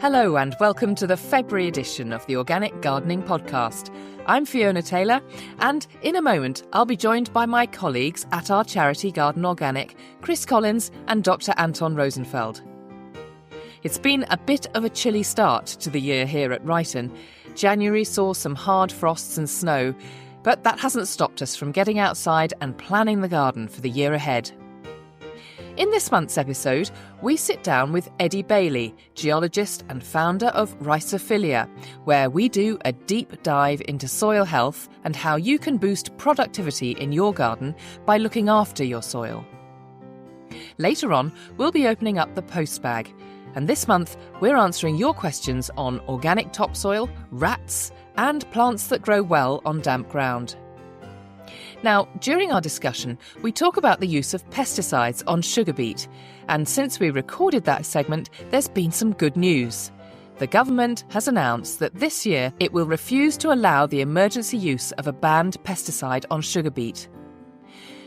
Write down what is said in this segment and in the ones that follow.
Hello and welcome to the February edition of the Organic Gardening Podcast. I'm Fiona Taylor, and in a moment I'll be joined by my colleagues at our charity Garden Organic, Chris Collins and Dr. Anton Rosenfeld. It's been a bit of a chilly start to the year here at Ryton. January saw some hard frosts and snow, but that hasn't stopped us from getting outside and planning the garden for the year ahead. In this month's episode, we sit down with Eddie Bailey, geologist and founder of Rhizophyllia, where we do a deep dive into soil health and how you can boost productivity in your garden by looking after your soil. Later on, we'll be opening up the postbag, and this month we're answering your questions on organic topsoil, rats, and plants that grow well on damp ground. Now, during our discussion, we talk about the use of pesticides on sugar beet, and since we recorded that segment, there's been some good news. The government has announced that this year it will refuse to allow the emergency use of a banned pesticide on sugar beet.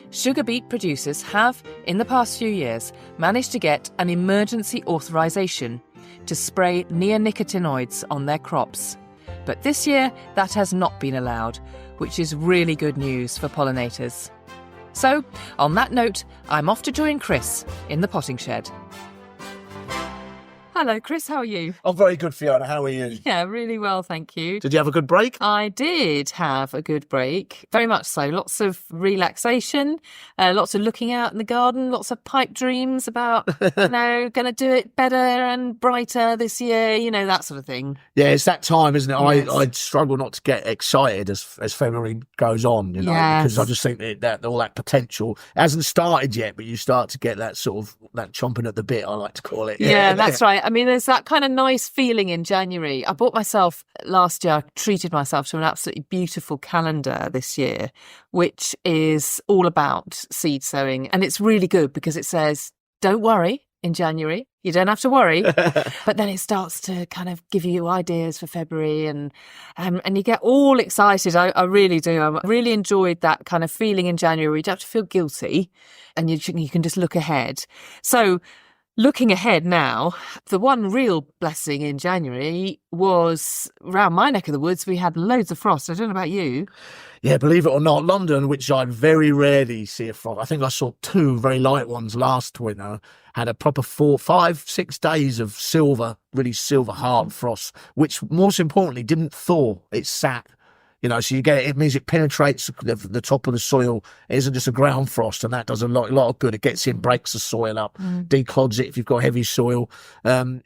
Sugar beet producers have, in the past few years, managed to get an emergency authorisation to spray neonicotinoids on their crops. But this year, that has not been allowed, which is really good news for pollinators. So, on that note, I'm off to join Chris in the potting shed. Hello, Chris, how are you? I'm very good, Fiona. How are you? Yeah, really well, thank you. Did you have a good break? I did have a good break, very much so. Lots of relaxation, lots of looking out in the garden, lots of pipe dreams about, going to do it better and brighter this year, that sort of thing. Yeah, it's that time, isn't it? Yes. I struggle not to get excited as February goes on, Yes. because I just think that all that potential hasn't started yet, but you start to get that sort of, that chomping at the bit, I like to call it. Yeah, that's right. I mean, there's that kind of nice feeling in January. I bought myself last year, I treated myself to an absolutely beautiful calendar this year, which is all about seed sowing. And it's really good because it says, don't worry in January. You don't have to worry. But then it starts to kind of give you ideas for February and you get all excited. I really do. I really enjoyed that kind of feeling in January. You don't have to feel guilty and you can just look ahead. So, looking ahead now, the one real blessing in January was around my neck of the woods. We had loads of frost. I don't know about you. Yeah, believe it or not, London, which I very rarely see a frost. I think I saw two very light ones last winter, had a proper 4, 5, 6 days of really silver hard frost, which most importantly didn't thaw. It sat. So it means it penetrates the top of the soil. It isn't just a ground frost, and that does a lot of good. It gets in, breaks the soil up, declods it if you've got heavy soil. So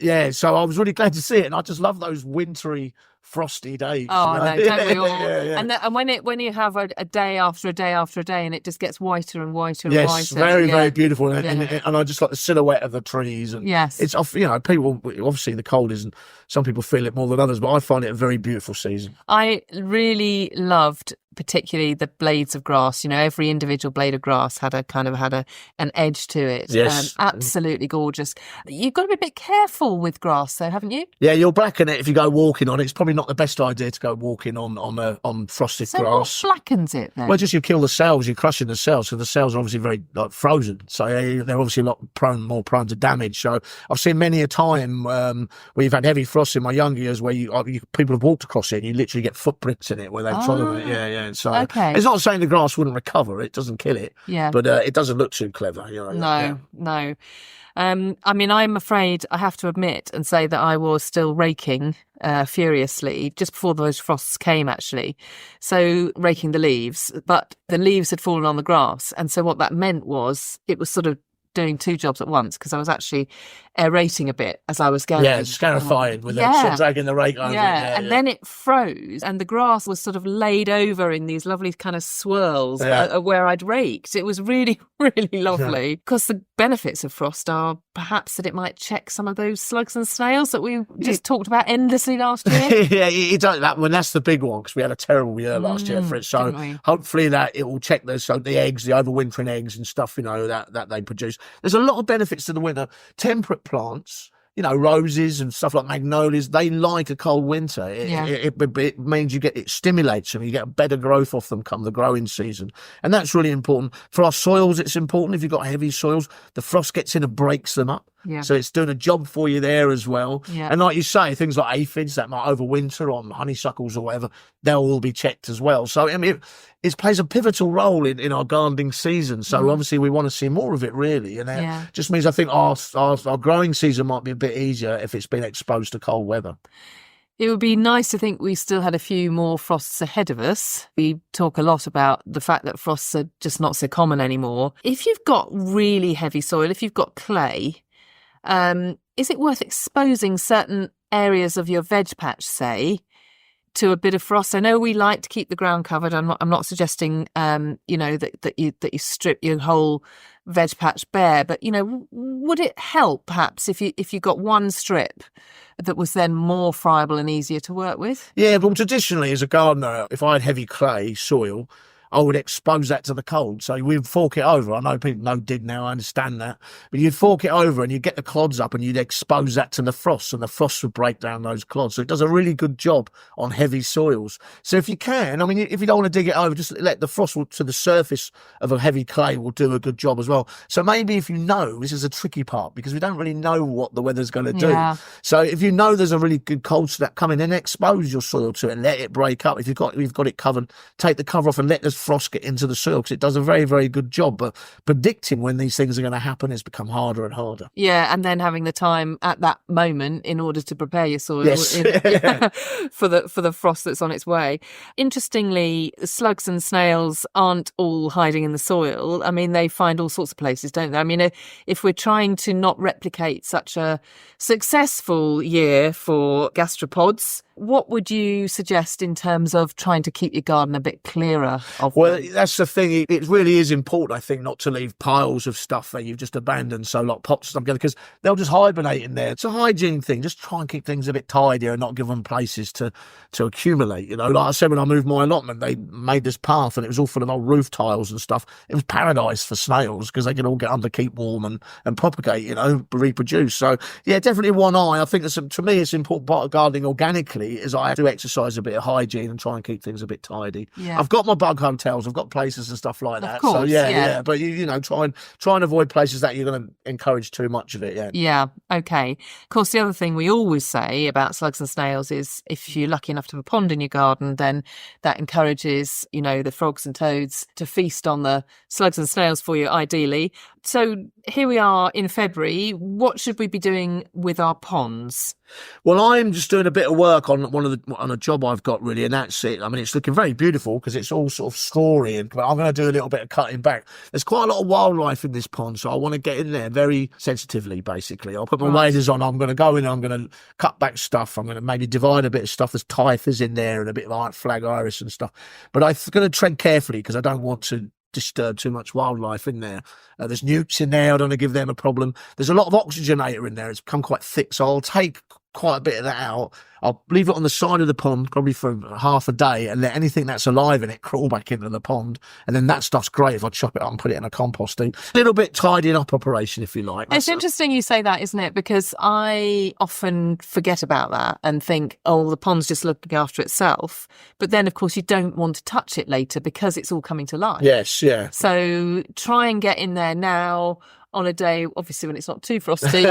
I was really glad to see it, and I just love those wintry, frosty days. Oh, no, don't we all? Yeah. And when you have a day after a day after a day, and it just gets whiter and whiter and whiter. Yes, very beautiful, and I just like the silhouette of the trees. And yes, it's people obviously the cold isn't. Some people feel it more than others, but I find it a very beautiful season. I really loved particularly the blades of grass. Every individual blade of grass had an edge to it. Yes. Absolutely gorgeous. You've got to be a bit careful with grass though, haven't you? Yeah, you'll blacken it if you go walking on it. It's probably not the best idea to go walking on frosted grass. So what blackens it then? Well, just you kill the cells, you're crushing the cells, so the cells are obviously very frozen. So they're obviously more prone to damage. So I've seen many a time where you've had heavy frost in my younger years where people have walked across it and you literally get footprints in it where they've trodden it. Yeah. So okay. It's not saying the grass wouldn't recover; it doesn't kill it. Yeah, but it doesn't look too clever. No. I mean, I'm afraid I have to admit and say that I was still raking furiously just before those frosts came, actually. So raking the leaves, but the leaves had fallen on the grass, and so what that meant was it was sort of doing two jobs at once because I was actually aerating a bit as I was going. Yeah, scarifying with it, sort of dragging the rake over. And then it froze and the grass was sort of laid over in these lovely kind of swirls where I'd raked. It was really, really lovely because the benefits of frost are perhaps that it might check some of those slugs and snails that we just talked about endlessly last year. That's the big one because we had a terrible year last year for it. So hopefully that it will check the eggs, the overwintering eggs and stuff, that they produce. There's a lot of benefits to the winter. Temperate plants, roses and stuff like magnolias, they like a cold winter. It means it stimulates them. You get a better growth off them come the growing season. And that's really important. For our soils, it's important. If you've got heavy soils, the frost gets in and breaks them up. Yeah. So it's doing a job for you there as well. Yeah. And like you say, things like aphids that might overwinter on honeysuckles or whatever, they'll all be checked as well. So, I mean, it plays a pivotal role in our gardening season. So obviously we want to see more of it, really. And that just means I think our growing season might be a bit easier if it's been exposed to cold weather. It would be nice to think we still had a few more frosts ahead of us. We talk a lot about the fact that frosts are just not so common anymore. If you've got really heavy soil, if you've got clay, is it worth exposing certain areas of your veg patch, say, to a bit of frost? I know we like to keep the ground covered. I'm not suggesting, that you strip your whole veg patch bare, but would it help perhaps if you got one strip that was then more friable and easier to work with? Yeah, well, traditionally as a gardener, if I had heavy clay soil, I would expose that to the cold. So we'd fork it over. I know people know did now, I understand that. But you'd fork it over and you'd get the clods up and you'd expose that to the frost, and the frost would break down those clods. So it does a really good job on heavy soils. So if you can, I mean, if you don't want to dig it over, just let the frost to the surface of a heavy clay will do a good job as well. So maybe if you know, this is a tricky part because we don't really know what the weather's going to do. Yeah. So if you know there's a really good cold snap coming, then expose your soil to it and let it break up. If you've got it covered, take the cover off and let the frost get into the soil, because it does a very, very good job. But predicting when these things are going to happen has become harder and harder. Yeah, and then having the time at that moment in order to prepare your soil for the frost that's on its way. Interestingly, slugs and snails aren't all hiding in the soil. I mean, they find all sorts of places, don't they? I mean, if we're trying to not replicate such a successful year for gastropods, what would you suggest in terms of trying to keep your garden a bit clearer of them? That's the thing. It really is important, I think, not to leave piles of stuff that you've just abandoned, so like pots and stuff, because they'll just hibernate in there. It's a hygiene thing. Just try and keep things a bit tidier and not give them places to accumulate. Like I said, when I moved my allotment, they made this path and it was all full of old roof tiles and stuff. It was paradise for snails because they can all get under, keep warm and propagate, reproduce. So yeah, definitely one eye. I think to me, it's an important part of gardening organically is I have to exercise a bit of hygiene and try and keep things a bit tidy. Yeah. I've got my bug hotels, I've got places and stuff like that. Of course, so yeah. But try and avoid places that you're going to encourage too much of it. Yeah. Yeah. Okay. Of course, the other thing we always say about slugs and snails is if you're lucky enough to have a pond in your garden, then that encourages, the frogs and toads to feast on the slugs and snails for you, ideally. So here we are in February. What should we be doing with our ponds? Well, I'm just doing a bit of work on a job I've got, really, and that's it. I mean, it's looking very beautiful because it's all sort of strawy, and I'm going to do a little bit of cutting back. There's quite a lot of wildlife in this pond, so I want to get in there very sensitively, basically. I'll put my waders on, I'm going to go in, I'm going to cut back stuff, I'm going to maybe divide a bit of stuff. There's typhus in there and a bit of flag iris and stuff. But I'm going to tread carefully because I don't want to disturb too much wildlife in there. There's newts in there, I don't want to give them a problem. There's a lot of oxygenator in there, it's become quite thick, so I'll take quite a bit of that out. I'll leave it on the side of the pond probably for half a day and let anything that's alive in it crawl back into the pond, and then that stuff's great if I chop it up and put it in a composting. A little bit tidying up operation, if you like. It's interesting you say that, isn't it? Because I often forget about that and think, the pond's just looking after itself. But then, of course, you don't want to touch it later because it's all coming to life. Yes, yeah. So try and get in there now on a day, obviously when it's not too frosty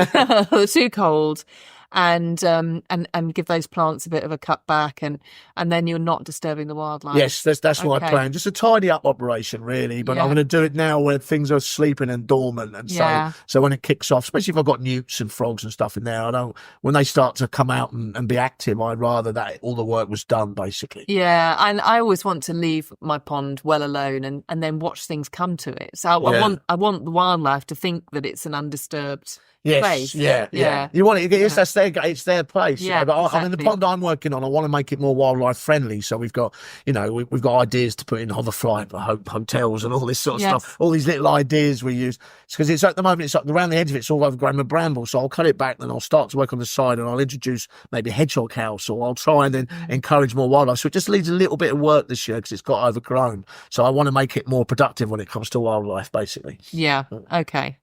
or too cold, and give those plants a bit of a cut back, and then you're not disturbing the wildlife. Yes, that's my plan. Just a tidy up operation, really. But I'm going to do it now where things are sleeping and dormant, and so when it kicks off, especially if I've got newts and frogs and stuff in there, when they start to come out and be active, I'd rather that all the work was done, basically. Yeah, and I always want to leave my pond well alone and then watch things come to it. So I want the wildlife to think that it's an undisturbed place. Yeah. You want it? Yes, it's their place. Yeah, but exactly. I mean, the pond I'm working on, I want to make it more wildlife friendly. So we've got, we've got ideas to put in hoverfly hotels and all this sort of stuff. All these little ideas we use. Because it's at the moment, it's like around the edge of it's all overgrown with bramble. So I'll cut it back, then I'll start to work on the side, and I'll introduce maybe a hedgehog house, or I'll try and then encourage more wildlife. So it just needs a little bit of work this year because it's got overgrown. So I want to make it more productive when it comes to wildlife, basically. Yeah. Okay.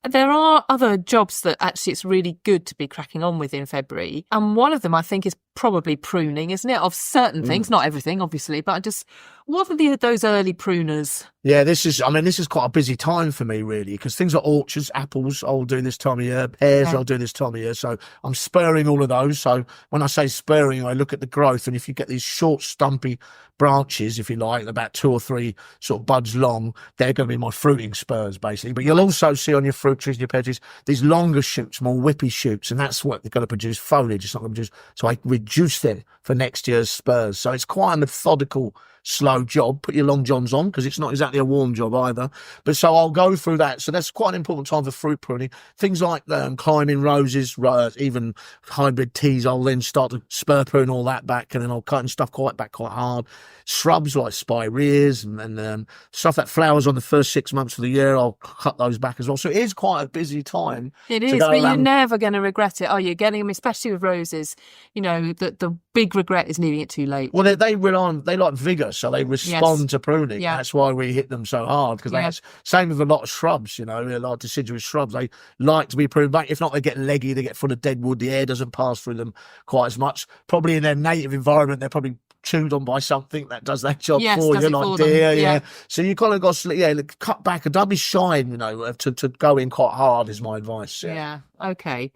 There are other jobs that actually it's really good to be cracking on with in February. And one of them, I think, is probably pruning, isn't it? Of certain things, not everything, obviously, but I just What are those early pruners? Yeah, this is quite a busy time for me, really, because things like orchards, apples, I'll do this time of year, pears, I'll do this time of year. So I'm spurring all of those. So when I say spurring, I look at the growth, and if you get these short, stumpy branches, if you like, about 2 or 3 sort of buds long, they're going to be my fruiting spurs, basically. But you'll also see on your fruit trees and your pear trees, these longer shoots, more whippy shoots, and that's what they're going to produce foliage. It's not going to produce, so I reduce them for next year's spurs. So it's quite a methodical, slow job. Put your long johns on, because it's not exactly a warm job either. But so I'll go through that. So that's quite an important time for fruit pruning. Things like climbing roses, even hybrid teas, I'll then start to spur prune all that back, and then I'll cut stuff quite hard. Shrubs like spireas and stuff that flowers on the first 6 months of the year, I'll cut those back as well. So it is quite a busy time. It is, but you're never going to regret it, are you? Getting them, especially with roses, the big regret is leaving it too late. Well, they like vigour, so they respond to pruning. Yeah. That's why we hit them so hard, because that's same with a lot of shrubs, a lot of deciduous shrubs. They like to be pruned back. If not, they get leggy, they get full of dead wood. The air doesn't pass through them quite as much. Probably in their native environment, they're probably chewed on by something that does that job for you, like deer. Yeah. So you kind of got to cut back and don't be shy, to go in quite hard is my advice. Yeah. Okay.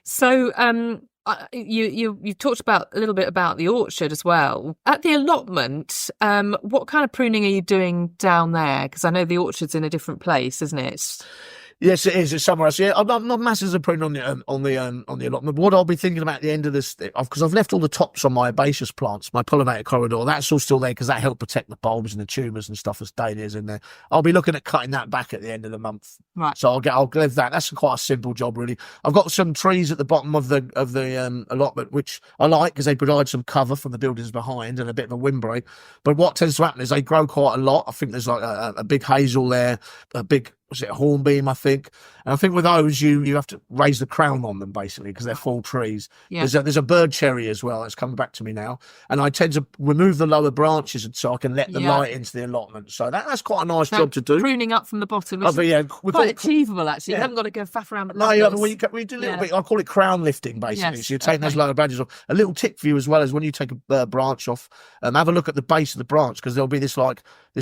So you talked a little bit about the orchard as well. At the allotment, what kind of pruning are you doing down there? Because I know the orchard's in a different place, isn't it? Yes, it is. It's somewhere else. Yeah, I'm not masses of pruning on the allotment. What I'll be thinking about at the end of this, because I've left all the tops on my herbaceous plants, my pollinator corridor. That's all still there because that helped protect the bulbs and the tumours and stuff as dahlias in there. I'll be looking at cutting that back at the end of the month. Right. So I'll leave that. That's quite a simple job, really. I've got some trees at the bottom of the allotment which I like because they provide some cover from the buildings behind and a bit of a windbreak. But what tends to happen is they grow quite a lot. I think there's like a big hazel there, a big. Was it a hornbeam, I think? And I think with those, you have to raise the crown on them, basically, because they're full trees. Yeah. There's a bird cherry as well. That's coming back to me now. And I tend to remove the lower branches so I can let the light into the allotment. So that's quite a nice job to do. Pruning up from the bottom, which is quite achievable, actually. You haven't got to go faff around with we do a little bit. I call it crown lifting, basically. Yes. So you're taking those lower branches off. A little tip for you as well is when you take a branch off, have a look at the base of the branch, because there'll be this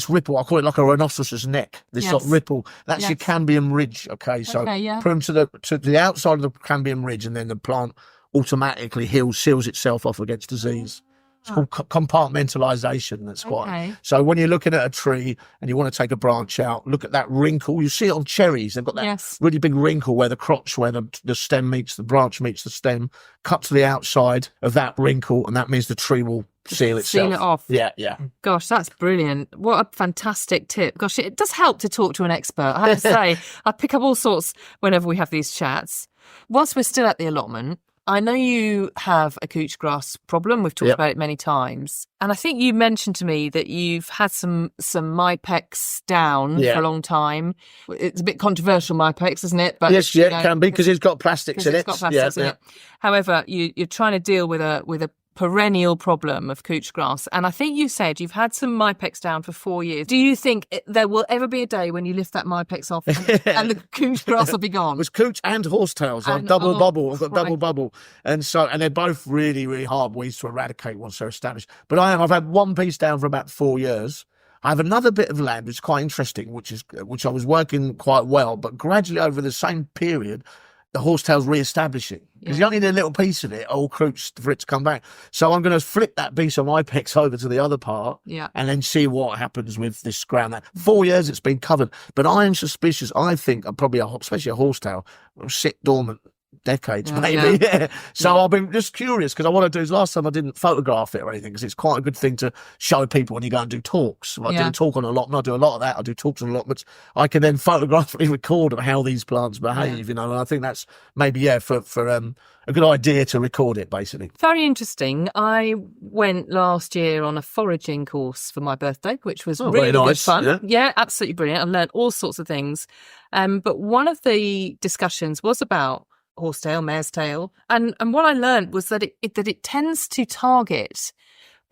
ripple. I call it like a rhinoceros's neck. This sort of ripple. That's your cambium ridge. Okay, so prune to the outside of the cambium ridge, and then the plant automatically seals itself off against disease. It's called compartmentalisation. That's why. So when you're looking at a tree and you want to take a branch out, look at that wrinkle. You see it on cherries. They've got that really big wrinkle where the crotch, where the stem meets the branch meets the stem. Cut to the outside of that wrinkle, and that means the tree will seal itself. Seal it off. Yeah. Gosh, that's brilliant. What a fantastic tip. Gosh, it does help to talk to an expert. I have to say, I pick up all sorts whenever we have these chats. Whilst we're still at the allotment, I know you have a couch grass problem. We've talked about it many times. And I think you mentioned to me that you've had some Mypex down for a long time. It's a bit controversial, Mypex, isn't it? But, yes, it can be, because it's got plastics in it. However, you're trying to deal with a perennial problem of couch grass. And I think you said you've had some Mypex down for 4 years. Do you think there will ever be a day when you lift that Mypex off and the couch grass will be gone? It was couch and horsetails. I've double bubble. And they're both really, really hard weeds to eradicate once they're established. But I've had one piece down for about 4 years. I have another bit of land which is quite interesting, which I was working quite well, but gradually over the same period, the horsetail's re-establishing, because you only need a little piece of it, all crooks, for it to come back. So I'm going to flip that piece of Mypex over to the other part, and then see what happens with this ground. 4 years it's been covered, but I am suspicious. I think probably, especially a horsetail, will sit dormant decades, maybe. So I've been just curious, because I want to do is, last time I didn't photograph it or anything, because it's quite a good thing to show people when you go and do talks. I do a talk on allotment, I do a lot of that. I do talks on allotments. I can then photographically record of how these plants behave, and I think that's maybe for a good idea to record it, basically. Very interesting. I went last year on a foraging course for my birthday, which was really good fun. Yeah, absolutely brilliant. I learned all sorts of things. But one of the discussions was about horsetail, mare's tail, and what I learned was that it tends to target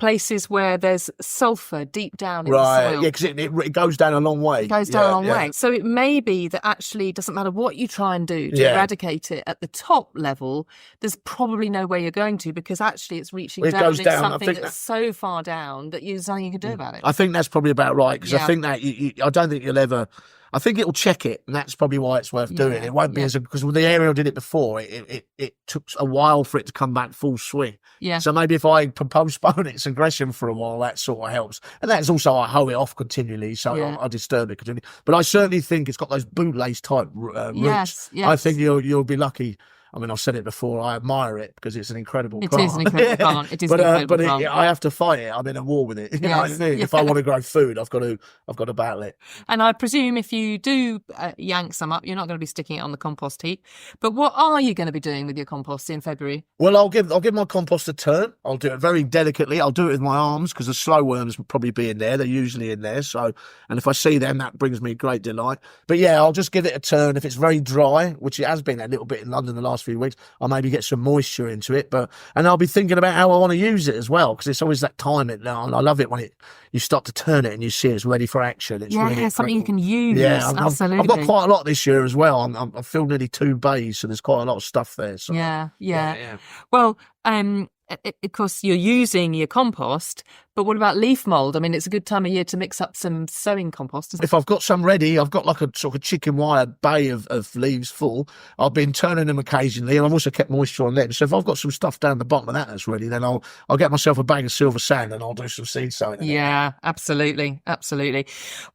places where there's sulphur deep down in the Right, soil. yeah, because it goes down a long way. It goes down a long way. So it may be that actually it doesn't matter what you try and do to eradicate it at the top level, there's probably no way you're going to, because actually it's reaching down. Goes and down. It's something that's so far down that there's nothing you can do about it. I think that's probably about right, because I think that I don't think you'll ever. I think it'll check it, and that's probably why it's worth doing. It won't be because when the aerial did it before, it took a while for it to come back full swing. Yeah. So maybe if I postpone its aggression for a while, that sort of helps. And that's also I hoe it off continually, so I disturb it continually. But I certainly think it's got those bootlace type roots. Yes. I think you'll be lucky. I mean, I've said it before. I admire it because it's an incredible plant. It is an incredible plant. It is an incredible plant. I have to fight it. I'm in a war with it. You know what I mean? If I want to grow food, I've got to battle it. And I presume if you do yank some up, you're not going to be sticking it on the compost heap. But what are you going to be doing with your compost in February? Well, I'll give my compost a turn. I'll do it very delicately. I'll do it with my arms because the slow worms will probably be in there. They're usually in there. So, and if I see them, that brings me great delight. But yeah, I'll just give it a turn. If it's very dry, which it has been a little bit in London the last few weeks, I'll maybe get some moisture into it. And I'll be thinking about how I want to use it as well, because it's always that time. And I love it when you start to turn it and you see it's ready for action. It's really something you can use. Yeah, absolutely. I've got quite a lot this year as well. I filled nearly 2 bays, so there's quite a lot of stuff there. So. Yeah. Well, of course, you're using your compost, but what about leaf mould? I mean, it's a good time of year to mix up some sowing compost. If I've got some ready, I've got like a sort of chicken wire bay of leaves full. I've been turning them occasionally, and I've also kept moisture on them. So if I've got some stuff down the bottom of that's ready, then I'll get myself a bag of silver sand and I'll do some seed sowing. Yeah, absolutely.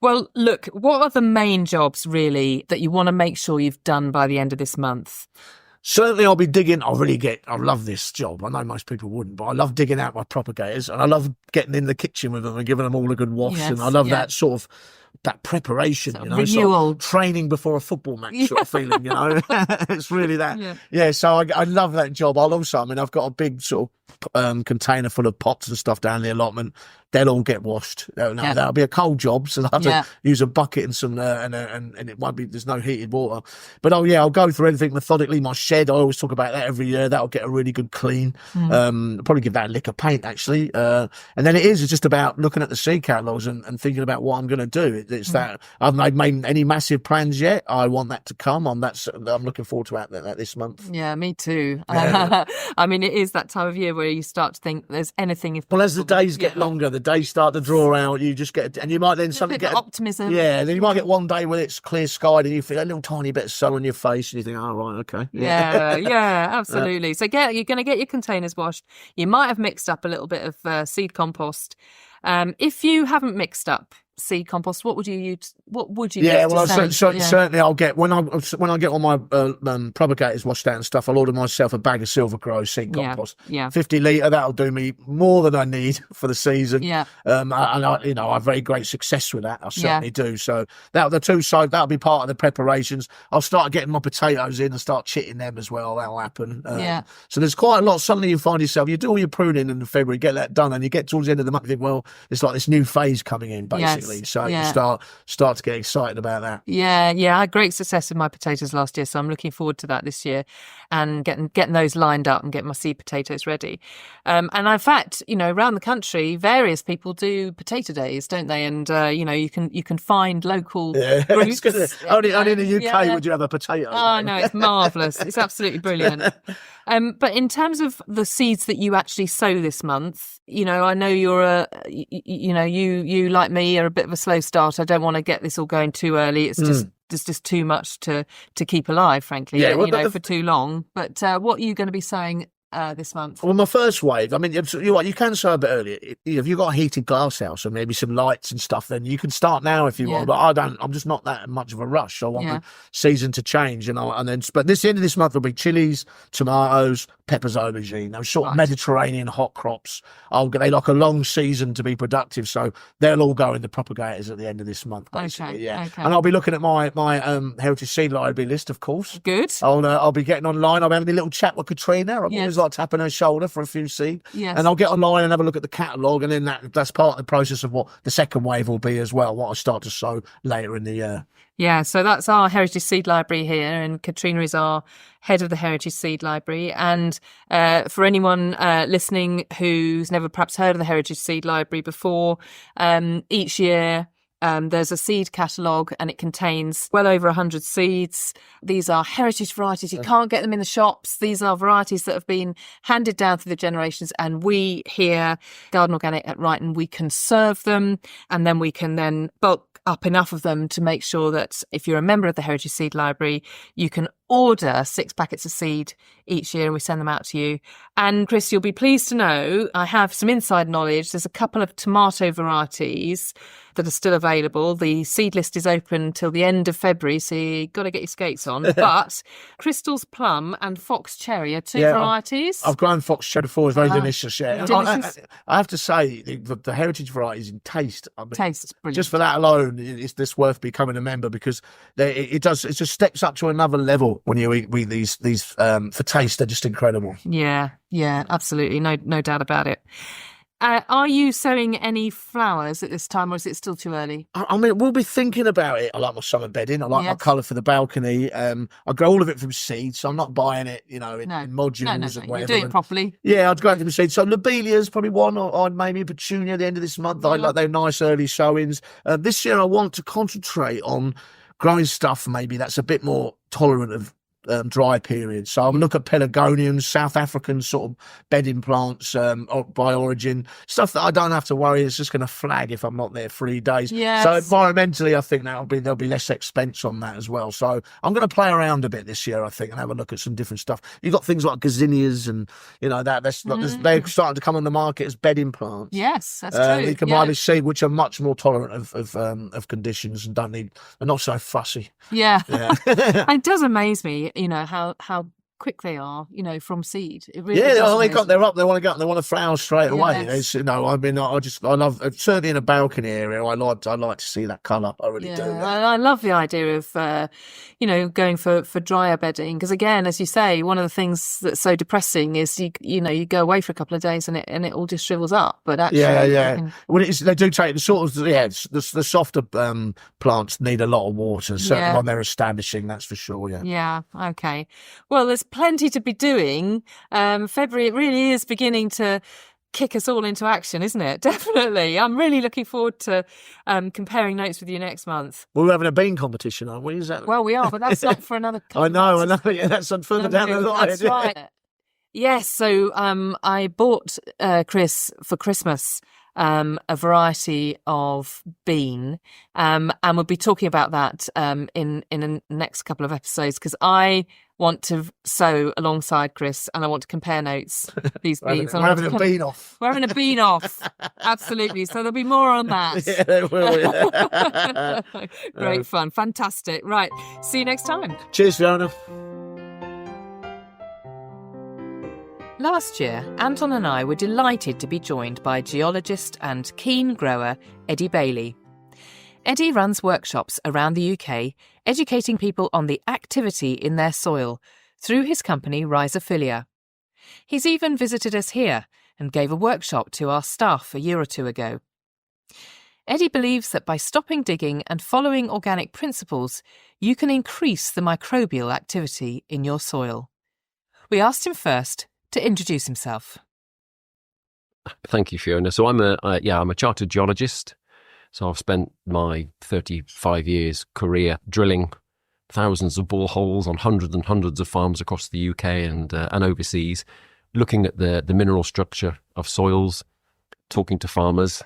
Well, look, what are the main jobs really that you want to make sure you've done by the end of this month? Certainly I'll be digging. I love this job. I know most people wouldn't, but I love digging out my propagators, and I love getting in the kitchen with them and giving them all a good wash. And I love that sort of that preparation, renewal. sort of training before a football match sort of feeling, It's really that. Yeah, so I love that job. I've got a big sort of container full of pots and stuff down the allotment. They'll all get washed. That'll be a cold job, so I'll have to use a bucket and some and it won't be. There's no heated water. But I'll go through everything methodically. My shed, I always talk about that every year. That'll get a really good clean. Probably give that a lick of paint actually. And then it's just about looking at the seed catalogues and thinking about what I'm going to do. It's that I've made any massive plans yet. I want that to come. I'm looking forward to that this month. Yeah, me too. Yeah. I mean, it is that time of year where you start to think there's anything. Well, as the days get longer, the days start to draw out. You just get, and you might then suddenly get optimism. Yeah, then you might get one day when it's clear skied and you feel a little tiny bit of sun on your face, and you think, "Oh, right, okay." Yeah, absolutely. So you're going to get your containers washed. You might have mixed up a little bit of seed compost. If you haven't mixed up seed compost, what would you use? What would you? Yeah, well, certainly I'll get when I get all my propagators washed out and stuff. I'll order myself a bag of Silver Grow seed compost. 50 litre. That'll do me more than I need for the season. And I have very great success with that. I certainly do. So that'll be part of the preparations. I'll start getting my potatoes in and start chitting them as well. That'll happen. So there's quite a lot. Suddenly you find yourself, you do all your pruning in February, get that done, and you get towards the end of the month, you think, well, it's like this new phase coming in, basically. So you start to get excited about that. Yeah. I had great success with my potatoes last year, so I'm looking forward to that this year and getting those lined up and getting my seed potatoes ready. And in fact, around the country, various people do potato days, don't they? And you can find local groups. Only in the UK would you have a potato. Oh no, it's marvellous. It's absolutely brilliant. But in terms of the seeds that you actually sow this month, I know you're you like me are a bit of a slow starter. I don't want to get this all going too early. It's just too much to keep alive, frankly. For too long. But what are you going to be sowing this month? Well, my first wave, I mean, you can sow a bit earlier. If you've got a heated glass house and maybe some lights and stuff, then you can start now if you want. But I'm just not that much of a rush. I want the season to change, but this end of this month will be chilies, tomatoes, peppers, aubergine, those sort of Mediterranean hot crops. They like a long season to be productive, so they'll all go in the propagators at the end of this month, basically. Okay. And I'll be looking at my Heritage Seed Library list, of course. Good. I'll be getting online. I'll be having a little chat with Katrina. I've always like tapping her shoulder for a few seed. Yes. And I'll get online and have a look at the catalogue, and then that's part of the process of what the second wave will be as well, what I start to sow later in the year. Yeah, so that's our Heritage Seed Library here, and Katrina is our head of the Heritage Seed Library. And for anyone listening who's never perhaps heard of the Heritage Seed Library before, each year there's a seed catalogue, and it contains well over 100 seeds. These are heritage varieties. You can't get them in the shops. These are varieties that have been handed down through the generations, and we here, Garden Organic at Ryton, we conserve them, and then we can then bulk up enough of them to make sure that if you're a member of the Heritage Seed Library, you can order 6 packets of seed each year, and we send them out to you. And Chris, you'll be pleased to know I have some inside knowledge. There's a couple of tomato varieties that are still available. The seed list is open till the end of February, so you've got to get your skates on. But Crystal's Plum and Fox Cherry are two varieties. I've grown Fox Cherry before. It's very delicious, yeah. Delicious. I have to say, the heritage varieties in taste. I mean, taste, brilliant. Just for that alone, it's this worth becoming a member, because it just steps up to another level when you eat these for taste. They're just incredible. Yeah, absolutely. No doubt about it. Are you sowing any flowers at this time, or is it still too early? I mean, we'll be thinking about it. I like my summer bedding. I like my colour for the balcony. I grow all of it from seed, so I'm not buying it, in modules and whatever. You're doing it properly. Yeah, I'd grow it from seed. So lobelias, probably one, or maybe a petunia at the end of this month. I like those nice early sowings. This year I want to concentrate on growing stuff maybe that's a bit more tolerant of dry periods. So I'm looking at pelargoniums, South African sort of bedding plants by origin, stuff that I don't have to worry. It's just going to flag if I'm not there 3 days. Yes. So environmentally, I think there'll be less expense on that as well. So I'm going to play around a bit this year, I think, and have a look at some different stuff. You've got things like gazinias and they're starting to come on the market as bedding plants. Yes, that's true. You can buy this seed, which are much more tolerant of conditions and are not so fussy. Yeah. It does amaze me, how quick they are, from seed. It really they're up. They want to go. They want to flower straight away. It's, I love, certainly in a balcony area. I like to see that colour. I really do. I love the idea of going for drier bedding, because again, as you say, one of the things that's so depressing is you go away for a couple of days and it all just shrivels up. But actually, well, they do take the sort of the softer plants need a lot of water. Certainly when they're establishing, that's for sure. Yeah. Okay. Well, there's plenty to be doing. February, it really is beginning to kick us all into action, isn't it? Definitely. I'm really looking forward to comparing notes with you next month. Well, we're having a bean competition, aren't we? Is that? Well, we are, but that's not for another couple I know. Yeah, that's further down the line. That's right. Yes, so I bought Chris for Christmas a variety of bean, and we'll be talking about that in the next couple of episodes, because I want to sow alongside Chris and I want to compare notes, these beans. We're having a bean off. We're having a bean off. Absolutely. So there'll be more on that. Yeah, there will. Yeah. Great fun. Fantastic. Right. See you next time. Cheers, Fiona. Last year, Anton and I were delighted to be joined by geologist and keen grower Eddie Bailey. Eddie runs workshops around the UK, educating people on the activity in their soil through his company Rhizophyllia. He's even visited us here and gave a workshop to our staff a year or two ago. Eddie believes that by stopping digging and following organic principles, you can increase the microbial activity in your soil. We asked him first to introduce himself. Thank you, Fiona. So I'm a chartered geologist. So I've spent my 35 years career drilling thousands of boreholes on hundreds and hundreds of farms across the UK and overseas, looking at the mineral structure of soils, talking to farmers.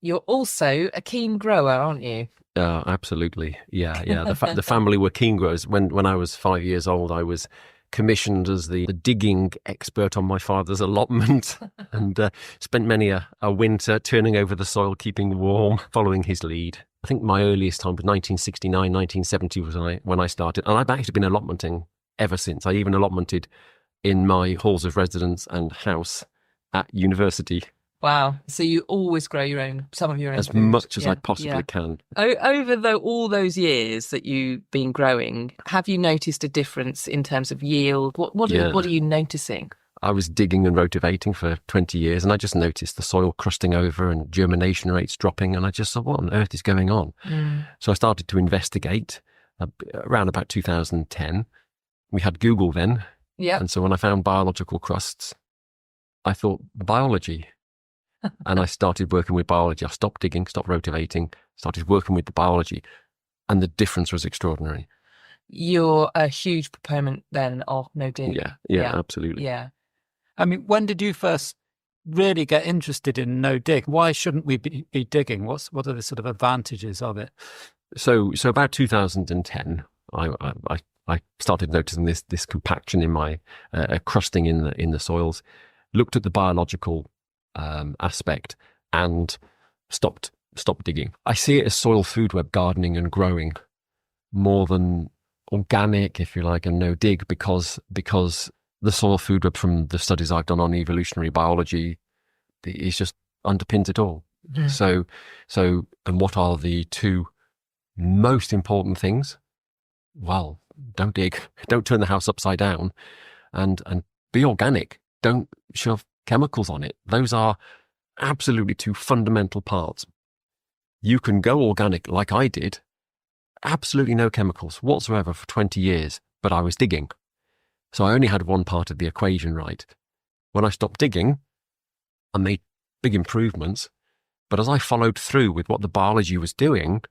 You're also a keen grower, aren't you? Absolutely. Yeah. The family were keen growers. When I was 5 years old, I was commissioned as the digging expert on my father's allotment and spent many a winter turning over the soil, keeping warm, following his lead. I think my earliest time was 1969, 1970 was when I started. And I've actually been allotmenting ever since. I even allotmented in my halls of residence and house at university. Wow. So you always grow some of your own as food. Much as I possibly can. Over all those years that you've been growing, have you noticed a difference in terms of yield? What are you noticing? I was digging and rotivating for 20 years, and I just noticed the soil crusting over and germination rates dropping, and I just thought, what on earth is going on? So I started to investigate around about 2010. We had Google then. Yeah. And so when I found biological crusts, I thought, biology. And I started working with biology. I stopped digging, stopped rotivating, started working with the biology, and the difference was extraordinary. You're a huge proponent then of no dig. Yeah, absolutely. Yeah. I mean, when did you first really get interested in no dig? Why shouldn't we be digging? What are the sort of advantages of it? So about 2010, I started noticing this compaction in my crusting in the soils, looked at the biological aspect, and stopped digging. I see it as soil food web gardening and growing more than organic, if you like, and no dig, because the soil food web from the studies I've done on evolutionary biology is just underpins it all. So and what are the two most important things? Well, don't dig, don't turn the house upside down, and be organic. Don't shove chemicals on it. Those are absolutely two fundamental parts. You can go organic like I did, absolutely no chemicals whatsoever for 20 years, but I was digging. So I only had one part of the equation right. When I stopped digging, I made big improvements, but as I followed through with what the biology was doing,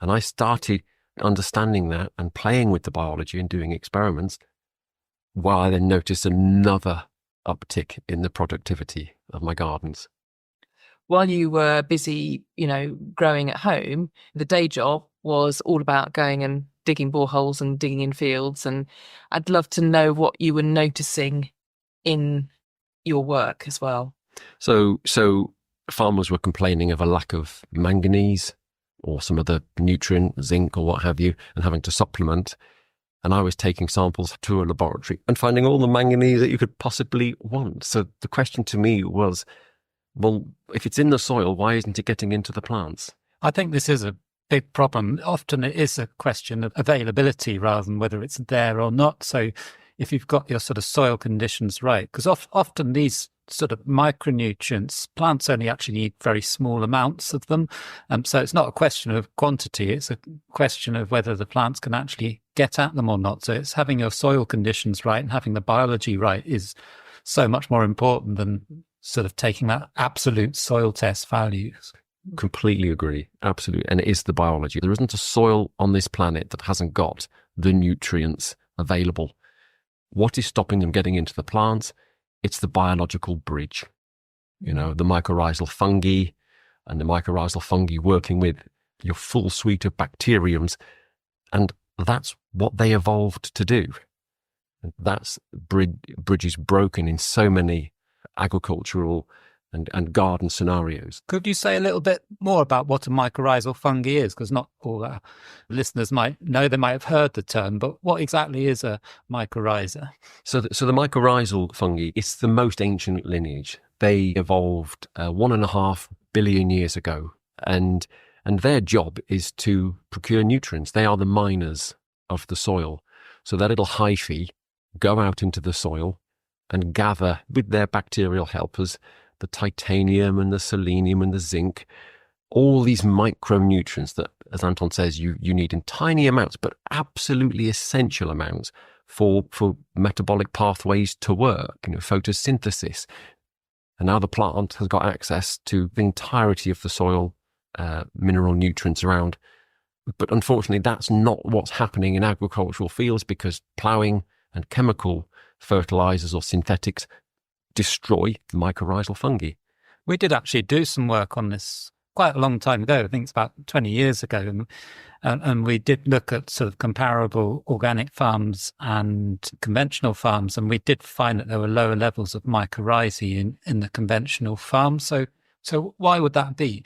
and I started understanding that and playing with the biology and doing experiments, well, I then noticed another uptick in the productivity of my gardens. While you were busy, growing at home, the day job was all about going and digging boreholes and digging in fields. And I'd love to know what you were noticing in your work as well. So farmers were complaining of a lack of manganese or some other nutrient, zinc or what have you, and having to supplement. And I was taking samples to a laboratory and finding all the manganese that you could possibly want. So the question to me was, well, if it's in the soil, why isn't it getting into the plants? I think this is a big problem. Often it is a question of availability rather than whether it's there or not. So if you've got your sort of soil conditions right, because often these sort of micronutrients, plants only actually need very small amounts of them. So it's not a question of quantity, it's a question of whether the plants can actually get at them or not. So it's having your soil conditions right and having the biology right is so much more important than sort of taking that absolute soil test values. Completely agree. Absolutely. And it is the biology. There isn't a soil on this planet that hasn't got the nutrients available. What is stopping them getting into the plants? It's the biological bridge, the mycorrhizal fungi and the mycorrhizal fungi working with your full suite of bacteriums. And that's what they evolved to do. And that's bridges broken in so many agricultural and garden scenarios. Could you say a little bit more about what a mycorrhizal fungi is? Because not all our listeners might know, they might have heard the term, but what exactly is a mycorrhiza? So the mycorrhizal fungi, it's the most ancient lineage. They evolved 1.5 billion years ago, and their job is to procure nutrients. They are the miners of the soil. So their little hyphae go out into the soil and gather, with their bacterial helpers, the titanium and the selenium and the zinc, all these micronutrients that, as Anton says, you need in tiny amounts, but absolutely essential amounts for metabolic pathways to work, photosynthesis. And now the plant has got access to the entirety of the soil mineral nutrients around. But unfortunately, that's not what's happening in agricultural fields, because ploughing and chemical fertilizers or synthetics destroy the mycorrhizal fungi. We did actually do some work on this quite a long time ago. I think it's about 20 years ago. And we did look at sort of comparable organic farms and conventional farms. And we did find that there were lower levels of mycorrhizae in the conventional farms. So why would that be?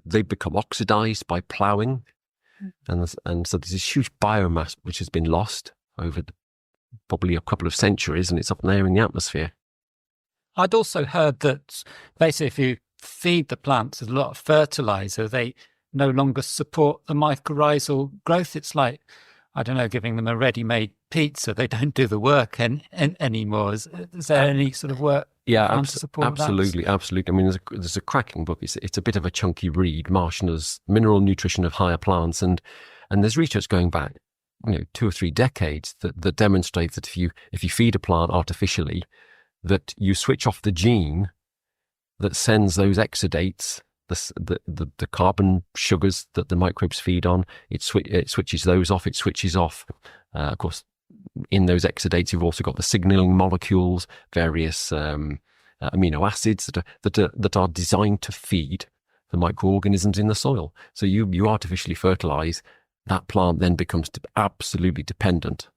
They become oxidized by ploughing. And so there's this huge biomass which has been lost over probably a couple of centuries, and it's up there in the atmosphere. I'd also heard that basically if you feed the plants with a lot of fertilizer, they no longer support the mycorrhizal growth. It's like I don't know, giving them a ready-made pizza. They don't do the work anymore. Is there any sort of work to support absolutely, that? absolutely. I mean, there's a cracking book. It's a bit of a chunky read, Marshner's Mineral Nutrition of Higher Plants, and there's research going back, 2 or 3 decades that demonstrates that if you feed a plant artificially, that you switch off the gene that sends those exudates, the carbon sugars that the microbes feed on, it switches those off. It switches off, of course, in those exudates, you've also got the signaling molecules, various amino acids that are designed to feed the microorganisms in the soil. So you artificially fertilize, that plant then becomes absolutely dependent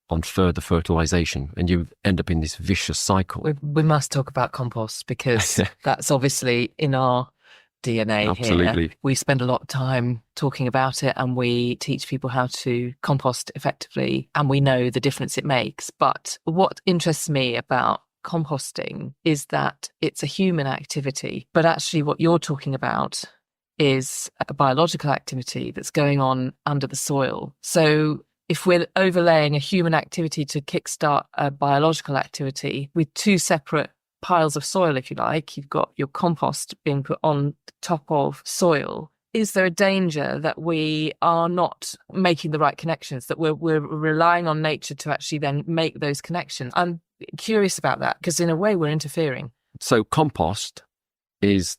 on further fertilization, and you end up in this vicious cycle. We must talk about compost, because that's obviously in our DNA Absolutely. here. We spend a lot of time talking about it, and we teach people how to compost effectively, and we know the difference it makes. But what interests me about composting is that it's a human activity, but actually what you're talking about is a biological activity that's going on under the soil. So if we're overlaying a human activity to kickstart a biological activity with 2 separate piles of soil, if you like, you've got your compost being put on the top of soil, is there a danger that we are not making the right connections, that we're relying on nature to actually then make those connections? I'm curious about that, because in a way we're interfering. So compost is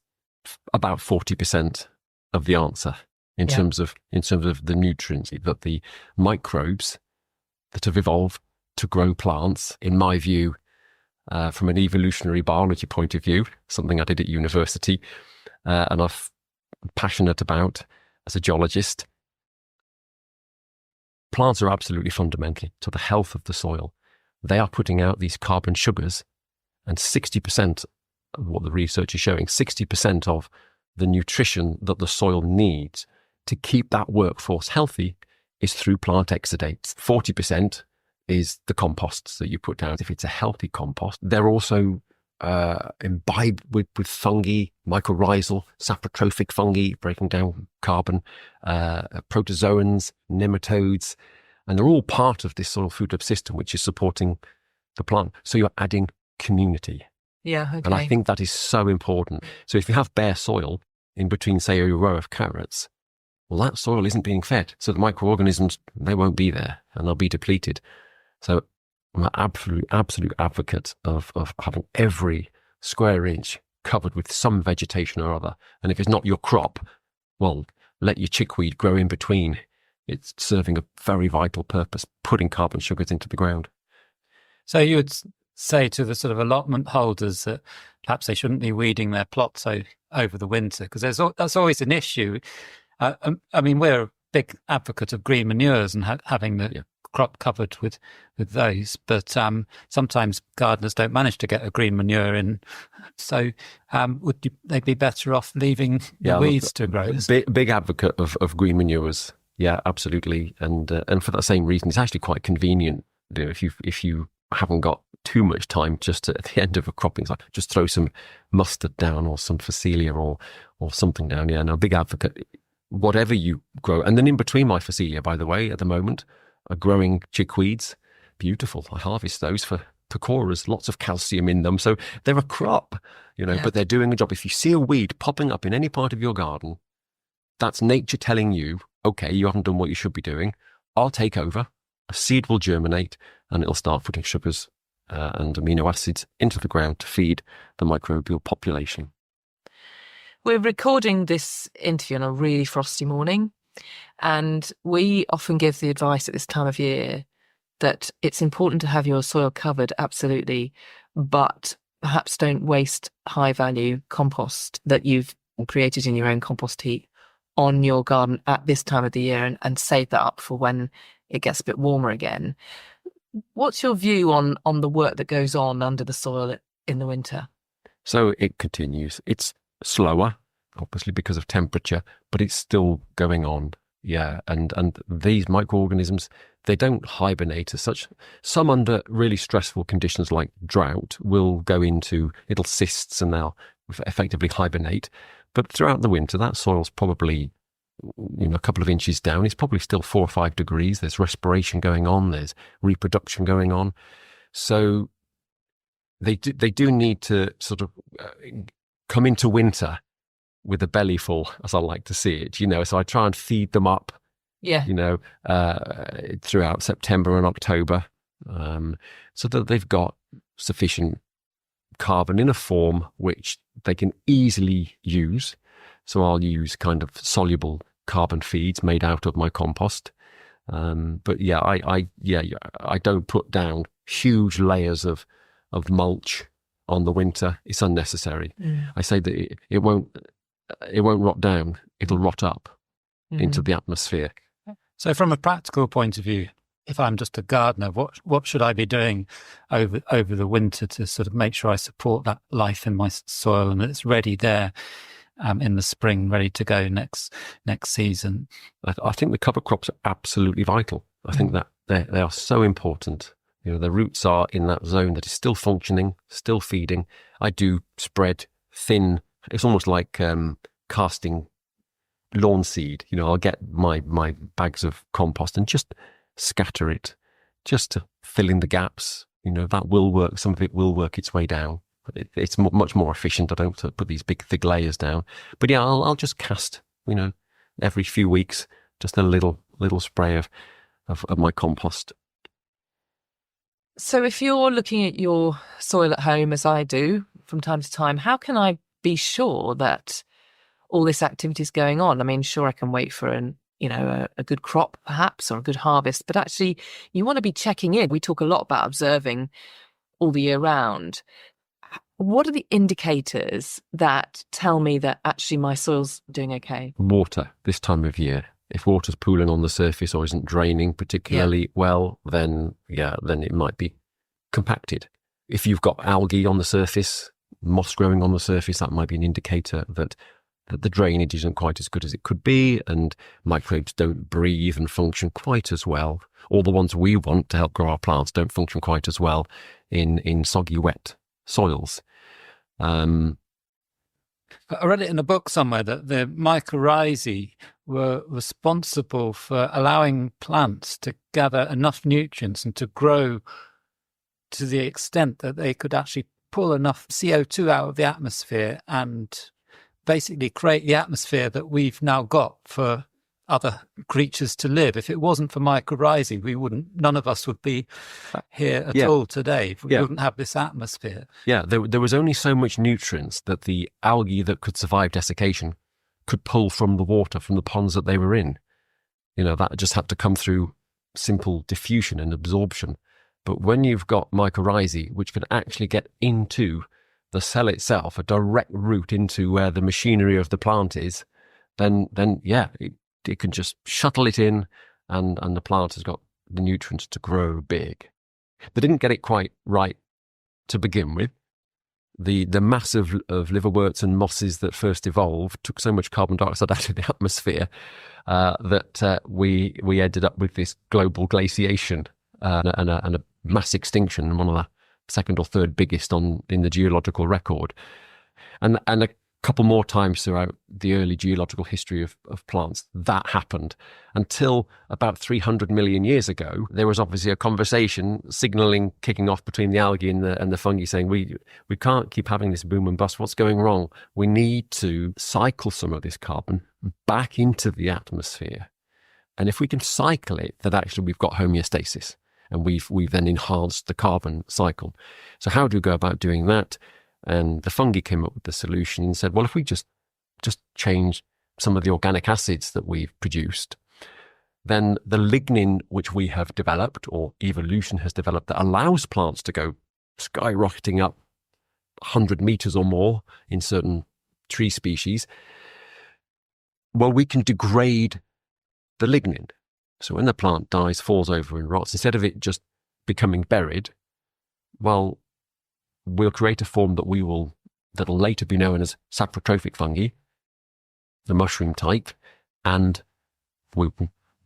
about 40% of the answer in terms of the nutrients that the microbes that have evolved to grow plants, in my view, from an evolutionary biology point of view, something I did at university, and I'm passionate about as a geologist. Plants are absolutely fundamental to the health of the soil. They are putting out these carbon sugars, and 60% of what the research is showing, 60% of the nutrition that the soil needs to keep that workforce healthy is through plant exudates. 40% is the composts that you put down. If it's a healthy compost, they're also imbibed with fungi, mycorrhizal, saprotrophic fungi, breaking down carbon, protozoans, nematodes, and they're all part of this soil food web system, which is supporting the plant. So you're adding community. Yeah, okay. And I think that is so important. So if you have bare soil in between, say, a row of carrots, well, that soil isn't being fed. So the microorganisms, they won't be there, and they'll be depleted. So I'm an absolute advocate of having every square inch covered with some vegetation or other. And if it's not your crop, well, let your chickweed grow in between. It's serving a very vital purpose, putting carbon sugars into the ground. So you would say to the sort of allotment holders that perhaps they shouldn't be weeding their plots over the winter, because that's always an issue. I mean, we're a big advocate of green manures and having the crop covered with those, but sometimes gardeners don't manage to get a green manure in. So would they be better off leaving the weeds to grow? Big advocate of green manures. Yeah, absolutely. And for that same reason, it's actually quite convenient. If you haven't got too much time, just at the end of a cropping cycle, just throw some mustard down or some Phacelia or something down. Yeah, no, big advocate. Whatever you grow. And then in between my Phacelia, by the way, at the moment, are growing chickweeds. Beautiful. I harvest those for pecoras, lots of calcium in them. So they're a crop, but they're doing a job. If you see a weed popping up in any part of your garden, that's nature telling you, okay, you haven't done what you should be doing. I'll take over. A seed will germinate and it'll start putting sugars and amino acids into the ground to feed the microbial population. We're recording this interview on a really frosty morning, and we often give the advice at this time of year that it's important to have your soil covered, absolutely, but perhaps don't waste high-value compost that you've created in your own compost heap on your garden at this time of the year, and save that up for when it gets a bit warmer again. What's your view on the work that goes on under the soil in the winter? So it continues. It's slower, obviously because of temperature, but it's still going on. Yeah, and these microorganisms, they don't hibernate as such. Some under really stressful conditions like drought will go into little cysts and they'll effectively hibernate. But throughout the winter, that soil's probably a couple of inches down, it's probably still 4 or 5 degrees. There's respiration going on. There's reproduction going on. So they do need to sort of come into winter with a belly full, as I like to see it, so I try and feed them up, throughout September and October, so that they've got sufficient carbon in a form which they can easily use. So I'll use kind of soluble carbon feeds made out of my compost. But yeah, I don't put down huge layers of mulch on the winter. It's unnecessary. I say that it won't rot down. It'll rot up into the atmosphere. So from a practical point of view, if I'm just a gardener, what should I be doing over the winter to sort of make sure I support that life in my soil and that it's ready there in the spring, ready to go next season? I think the cover crops are absolutely vital. I think that they are so important. The roots are in that zone that is still functioning, still feeding. I do spread thin. It's almost like casting lawn seed. I'll get my bags of compost and just scatter it, just to fill in the gaps. That will work. Some of it will work its way down. It's much more efficient. I don't have to put these big thick layers down. But yeah, I'll just cast, every few weeks, just a little spray of my compost. So if you're looking at your soil at home, as I do from time to time, how can I be sure that all this activity is going on? I mean, sure, I can wait for a good crop perhaps, or a good harvest, but actually you want to be checking in. We talk a lot about observing all the year round. What are the indicators that tell me that actually my soil's doing okay? Water this time of year. If water's pooling on the surface or isn't draining particularly well, then it might be compacted. If you've got algae on the surface, moss growing on the surface, that might be an indicator that the drainage isn't quite as good as it could be, and microbes don't breathe and function quite as well. All the ones we want to help grow our plants don't function quite as well in soggy, wet soils. I read it in a book somewhere that the mycorrhizae were responsible for allowing plants to gather enough nutrients and to grow to the extent that they could actually pull enough CO2 out of the atmosphere and basically create the atmosphere that we've now got for other creatures to live. If it wasn't for mycorrhizae, none of us would be here at all today. We wouldn't have this atmosphere. Yeah, there was only so much nutrients that the algae that could survive desiccation could pull from the water, from the ponds that they were in. That just had to come through simple diffusion and absorption. But when you've got mycorrhizae, which can actually get into the cell itself, a direct route into where the machinery of the plant is, then it can just shuttle it in, and the plant has got the nutrients to grow big. They didn't get it quite right to begin with. The mass of liverworts and mosses that first evolved took so much carbon dioxide out of the atmosphere that we ended up with this global glaciation and a mass extinction, one of the second or third biggest in the geological record. And a couple more times throughout the early geological history of plants, that happened. Until about 300 million years ago, there was obviously a conversation signaling, kicking off between the algae and the fungi, saying, we can't keep having this boom and bust. What's going wrong? We need to cycle some of this carbon back into the atmosphere. And if we can cycle it, then actually we've got homeostasis, and we've then enhanced the carbon cycle. So how do we go about doing that? And the fungi came up with the solution and said, well, if we just change some of the organic acids that we've produced, then the lignin which we have developed, or evolution has developed, that allows plants to go skyrocketing up 100 meters or more in certain tree species, well, we can degrade the lignin. So when the plant dies, falls over and rots, instead of it just becoming buried, well, we'll create a form that'll later be known as saprotrophic fungi, the mushroom type, and we'll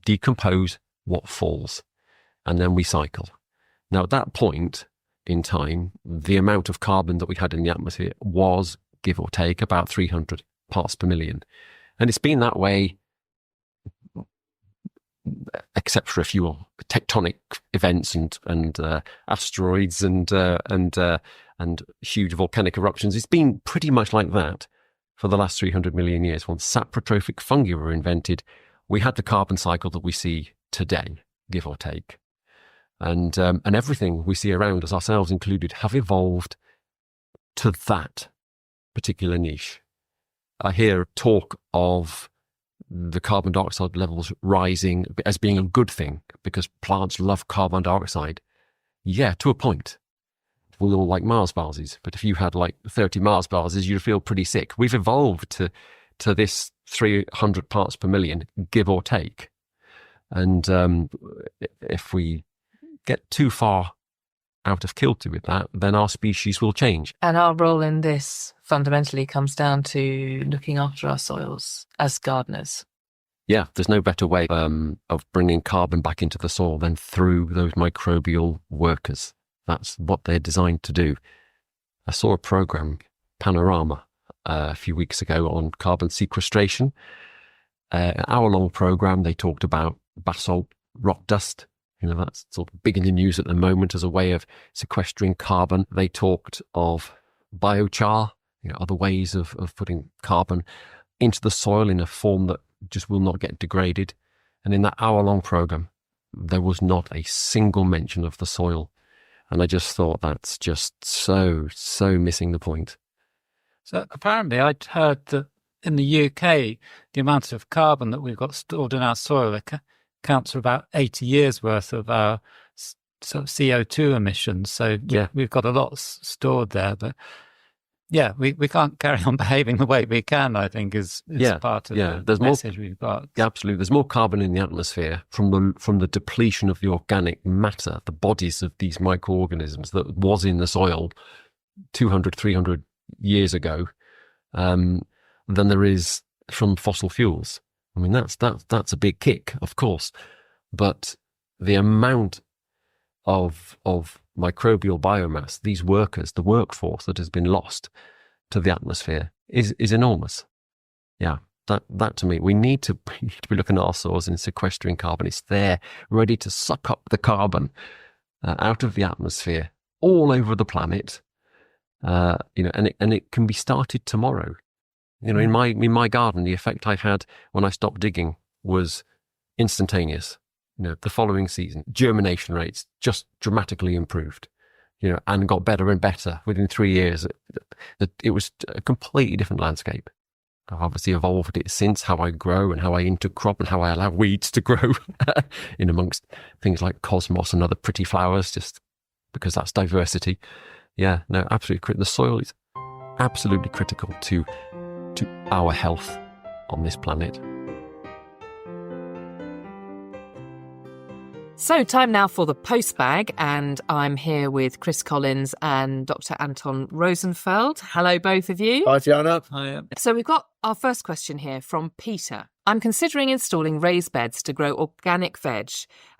decompose what falls, and then we cycle. Now, at that point in time, the amount of carbon that we had in the atmosphere was, give or take, about 300 parts per million. And it's been that way except for a few tectonic events and asteroids and huge volcanic eruptions. It's been pretty much like that for the last 300 million years. When saprotrophic fungi were invented, we had the carbon cycle that we see today, give or take. And everything we see around us, ourselves included, have evolved to that particular niche. I hear talk of the carbon dioxide levels rising as being a good thing because plants love carbon dioxide. Yeah, to a point. We all like Mars bases, but if you had like 30 Mars bases, you'd feel pretty sick. We've evolved to this 300 parts per million, give or take. And if we get too far out of kilter with that, then our species will change. And our role in this fundamentally comes down to looking after our soils as gardeners. Yeah, there's no better way of bringing carbon back into the soil than through those microbial workers. That's what they're designed to do. I saw a program, Panorama, a few weeks ago on carbon sequestration. An hour-long program. They talked about basalt rock dust. That's sort of big in the news at the moment as a way of sequestering carbon. They talked of biochar, other ways of putting carbon into the soil in a form that just will not get degraded. And in that hour-long program, there was not a single mention of the soil. And I just thought that's just so missing the point. So apparently I'd heard that in the UK, the amount of carbon that we've got stored in our soil accounts for about 80 years worth of our sort of CO2 emissions. So yeah, we've got a lot stored there. But yeah, we can't carry on behaving the way we can, I think, is part of the message we've got. Yeah, absolutely. There's more carbon in the atmosphere from the depletion of the organic matter, the bodies of these microorganisms that was in the soil 200, 300 years ago, than there is from fossil fuels. I mean, that's a big kick, of course, but the amount of microbial biomass, these workers, the workforce that has been lost to the atmosphere is enormous. Yeah, that to me, we need to be looking at our soils and sequestering carbon. It's there, ready to suck up the carbon out of the atmosphere all over the planet. And it can be started tomorrow. In my garden, the effect I had when I stopped digging was instantaneous. The following season, germination rates just dramatically improved, and got better and better within 3 years. It was a completely different landscape. I've obviously evolved it since, how I grow and how I intercrop and how I allow weeds to grow in amongst things like cosmos and other pretty flowers, just because that's diversity. Yeah, no, absolutely. The soil is absolutely critical to our health on this planet. So time now for the postbag, and I'm here with Chris Collins and Dr. Anton Rosenfeld. Hello, both of you. Hi, Fiona. Hi. So we've got our first question here from Peter. I'm considering installing raised beds to grow organic veg,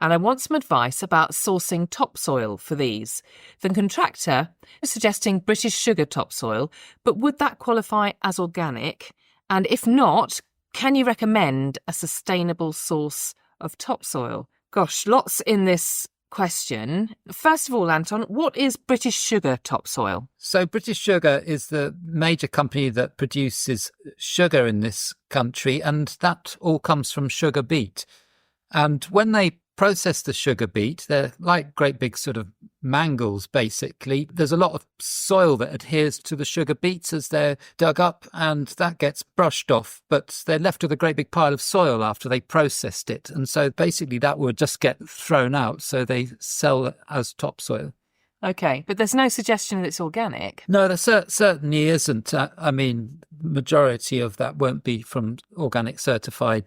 and I want some advice about sourcing topsoil for these. The contractor is suggesting British sugar topsoil, but would that qualify as organic? And if not, can you recommend a sustainable source of topsoil? Gosh, lots in this question. First of all, Anton, what is British Sugar topsoil? So British Sugar is the major company that produces sugar in this country, and that all comes from sugar beet. And when they process the sugar beet, they're like great big sort of mangles, basically. There's a lot of soil that adheres to the sugar beets as they're dug up, and that gets brushed off, but they're left with a great big pile of soil after they processed it. And so basically that would just get thrown out, so they sell it as topsoil. Okay, but there's no suggestion that it's organic. No, there certainly isn't. Majority of that won't be from organic certified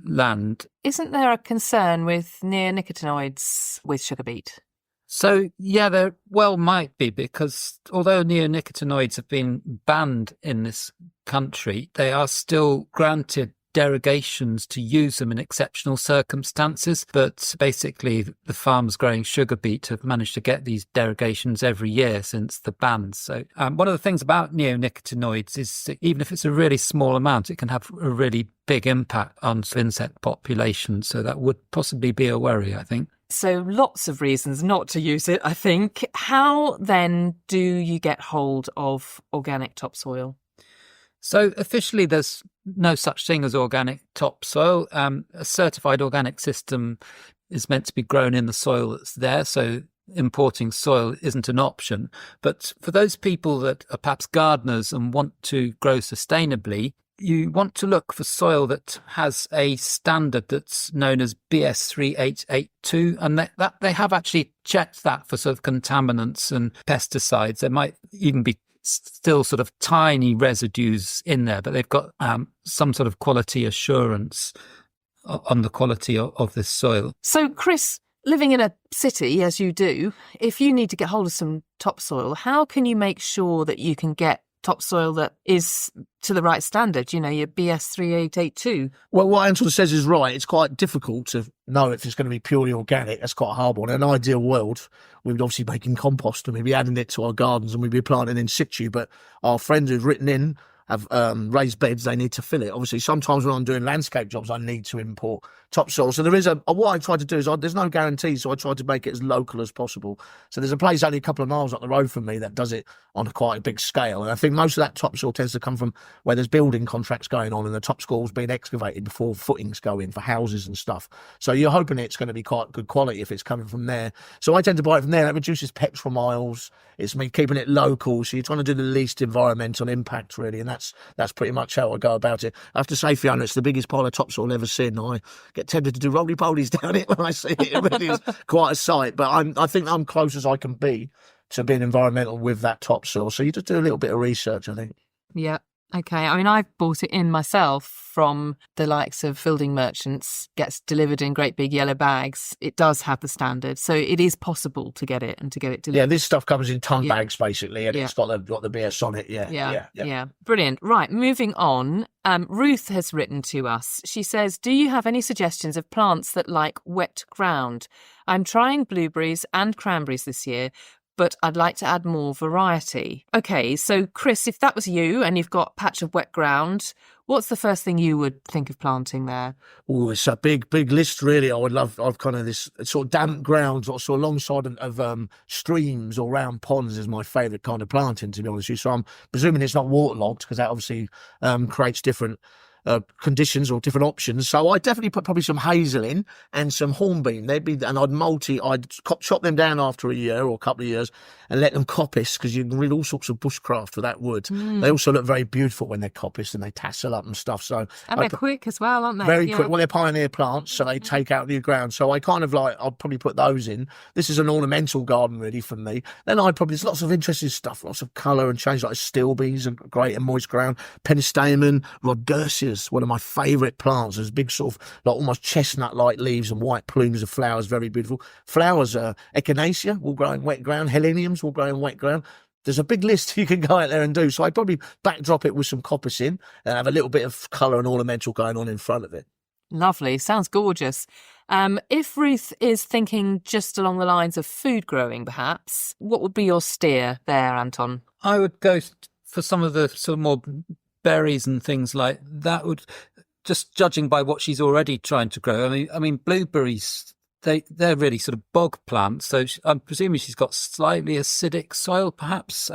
land. Isn't there a concern with neonicotinoids with sugar beet? So, yeah, there well might be, because although neonicotinoids have been banned in this country, they are still granted derogations to use them in exceptional circumstances, but basically the farmers growing sugar beet have managed to get these derogations every year since the ban. So one of the things about neonicotinoids is that even if it's a really small amount, it can have a really big impact on insect populations. So that would possibly be a worry, I think. So lots of reasons not to use it, I think. How then do you get hold of organic topsoil? So officially, there's no such thing as organic topsoil. A certified organic system is meant to be grown in the soil that's there, so importing soil isn't an option. But for those people that are perhaps gardeners and want to grow sustainably, you want to look for soil that has a standard that's known as BS3882, and that they have actually checked that for sort of contaminants and pesticides. There might even be still sort of tiny residues in there, but they've got some sort of quality assurance on the quality of this soil. So, Chris, living in a city, as you do, if you need to get hold of some topsoil, how can you make sure that you can get topsoil that is to the right standard, you know, your BS3882? Well, what Anton says is right. It's quite difficult to know if it's going to be purely organic. That's quite a hard one. In an ideal world, we would obviously be making compost and we'd be adding it to our gardens and we'd be planting in situ. But our friends who've written in have raised beds, they need to fill it. Obviously, sometimes when I'm doing landscape jobs, I need to import topsoil. So there is what I try to do is there's no guarantee, so I try to make it as local as possible. So there's a place only a couple of miles up the road from me that does it on quite a big scale. And I think most of that topsoil tends to come from where there's building contracts going on and the topsoil's been excavated before footings go in for houses and stuff. So you're hoping it's going to be quite good quality if it's coming from there. So I tend to buy it from there. That reduces petrol miles. It's me keeping it local. So you're trying to do the least environmental impact, really. And that's pretty much how I go about it. I have to say, Fiona, it's the biggest pile of topsoil I've ever seen. I get tempted to do roly-polies down it when I see it. It really is quite a sight. But I think I'm close as I can be to being environmental with that topsoil. So you just do a little bit of research, I think. Yeah. Okay. I mean, I've bought it in myself from the likes of building merchants, gets delivered in great big yellow bags. It does have the standard. So it is possible to get it and to get it delivered. Yeah, this stuff comes in ton bags, basically, and it's got the BS on it. Yeah. Brilliant. Right. Moving on. Ruth has written to us. She says, do you have any suggestions of plants that like wet ground? I'm trying blueberries and cranberries this year, but I'd like to add more variety. Okay, so Chris, if that was you and you've got a patch of wet ground, what's the first thing you would think of planting there? Oh, it's a big list, really. I've kind of this sort of damp ground, sort of alongside of streams or round ponds is my favourite kind of planting, to be honest with you. So I'm presuming it's not waterlogged, because that obviously creates different conditions or different options. So I definitely put probably some hazel in and some hornbeam. And I'd chop them down after a year or a couple of years and let them coppice, because you can read all sorts of bushcraft with that wood. They also look very beautiful when they're coppiced and they tassel up and stuff. So and they're quick as well, aren't they? Very quick. Well, they're pioneer plants, so they take out new ground. So I kind of I'll probably put those in. This is an ornamental garden really for me. Then there's lots of interesting stuff, lots of colour and change, like stilbees and great and moist ground, pennistamen, rhodursia, one of my favourite plants. There's big sort of like almost chestnut-like leaves and white plumes of flowers, very beautiful. Flowers, echinacea will grow in wet ground, heleniums will grow in wet ground. There's a big list you can go out there and do. So I'd probably backdrop it with some coppice in and have a little bit of colour and ornamental going on in front of it. Lovely. Sounds gorgeous. If Ruth is thinking just along the lines of food growing, perhaps, what would be your steer there, Anton? I would go for some of the sort of more berries and things like that, would just judging by what she's already trying to grow. I mean blueberries, they're really sort of bog plants, so I'm presuming she's got slightly acidic soil perhaps.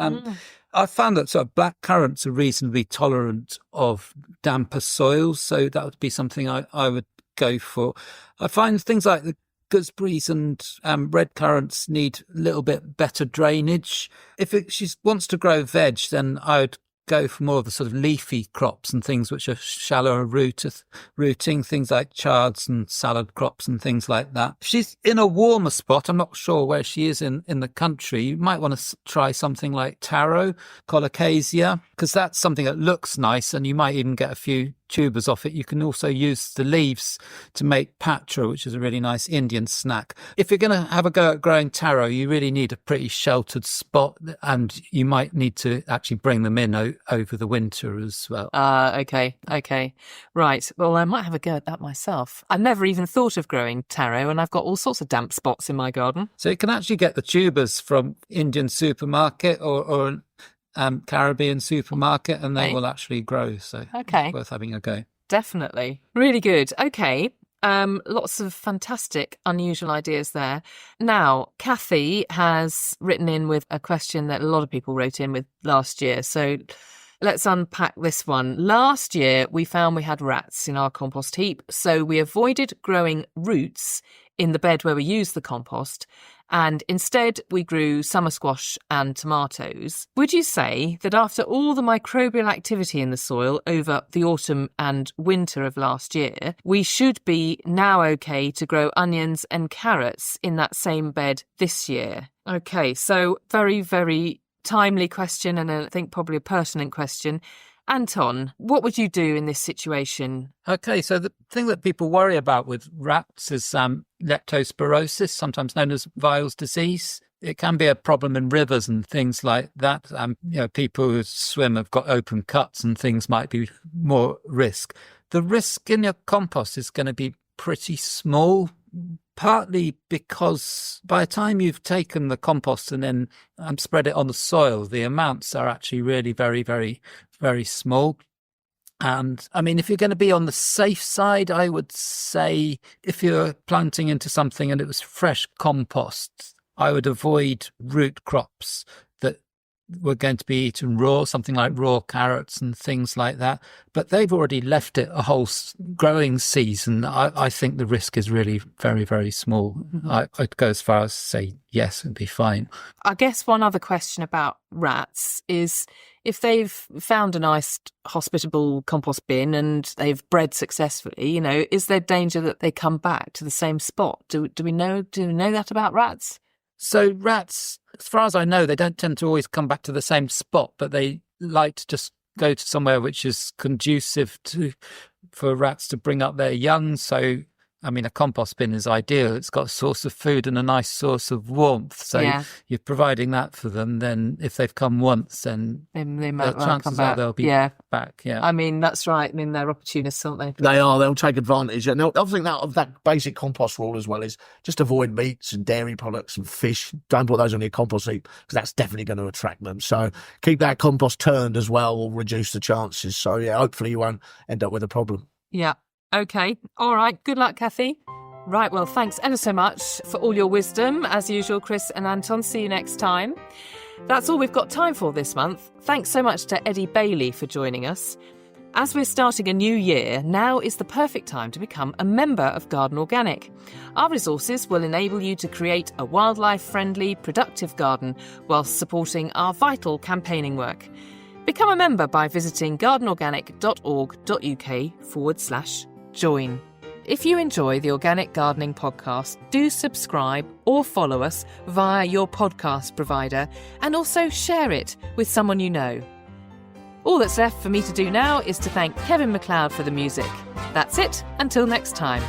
I found that sort of black currants are reasonably tolerant of damper soils, so that would be something I would go for. I find things like the gooseberries and red currants need a little bit better drainage. If she wants to grow veg, then I would go for more of the sort of leafy crops and things which are shallower rooting, things like chards and salad crops and things like that. If she's in a warmer spot, I'm not sure where she is in the country, you might want to try something like taro, colocasia, because that's something that looks nice and you might even get a few tubers off it. You can also use the leaves to make patra, which is a really nice Indian snack. If you're going to have a go at growing taro, you really need a pretty sheltered spot, and you might need to actually bring them in over the winter as well. Okay. Right. Well, I might have a go at that myself. I've never even thought of growing taro, and I've got all sorts of damp spots in my garden. So you can actually get the tubers from Indian supermarket or Caribbean supermarket, and they will actually grow. So it's worth having a go. Definitely. Really good. Okay. Lots of fantastic, unusual ideas there. Now, Kathy has written in with a question that a lot of people wrote in with last year. So let's unpack this one. Last year, we found we had rats in our compost heap, so we avoided growing roots in the bed where we used the compost, and instead we grew summer squash and tomatoes. Would you say that after all the microbial activity in the soil over the autumn and winter of last year, we should be now okay to grow onions and carrots in that same bed this year? Okay, so very, very timely question, and I think probably a pertinent question. Anton, what would you do in this situation? Okay, so the thing that people worry about with rats is leptospirosis, sometimes known as Weil's disease. It can be a problem in rivers and things like that. People who swim have got open cuts and things might be more risk. The risk in your compost is going to be pretty small, partly because by the time you've taken the compost and then spread it on the soil, the amounts are actually really very, very, very small. And I mean, if you're going to be on the safe side, I would say if you're planting into something and it was fresh compost, I would avoid root crops that were going to be eaten raw, something like raw carrots and things like that. But they've already left it a whole growing season. I think the risk is really very, very small. I'd go as far as to say yes, it'd be fine. I guess one other question about rats is if they've found a nice hospitable compost bin and they've bred successfully, is there danger that they come back to the same spot? Do we know that about rats? So rats, as far as I know, they don't tend to always come back to the same spot, but they like to just go to somewhere which is conducive for rats to bring up their young. So, I mean, a compost bin is ideal. It's got a source of food and a nice source of warmth. So you're providing that for them. Then if they've come once, then they might chances come back. Are they'll be back. Yeah. I mean, that's right. I mean, they're opportunists, aren't they? They are. They'll take advantage. And I think that basic compost rule as well is just avoid meats and dairy products and fish. Don't put those on your compost heap because that's definitely going to attract them. So keep that compost turned as well will reduce the chances. So, hopefully you won't end up with a problem. Yeah. Okay. All right. Good luck, Kathy. Right. Well, thanks ever so much for all your wisdom. As usual, Chris and Anton, see you next time. That's all we've got time for this month. Thanks so much to Eddie Bailey for joining us. As we're starting a new year, now is the perfect time to become a member of Garden Organic. Our resources will enable you to create a wildlife-friendly, productive garden whilst supporting our vital campaigning work. Become a member by visiting gardenorganic.org.uk/join. If you enjoy the Organic Gardening Podcast, do subscribe or follow us via your podcast provider and also share it with someone you know. All that's left for me to do now is to thank Kevin MacLeod for the music. That's it, until next time.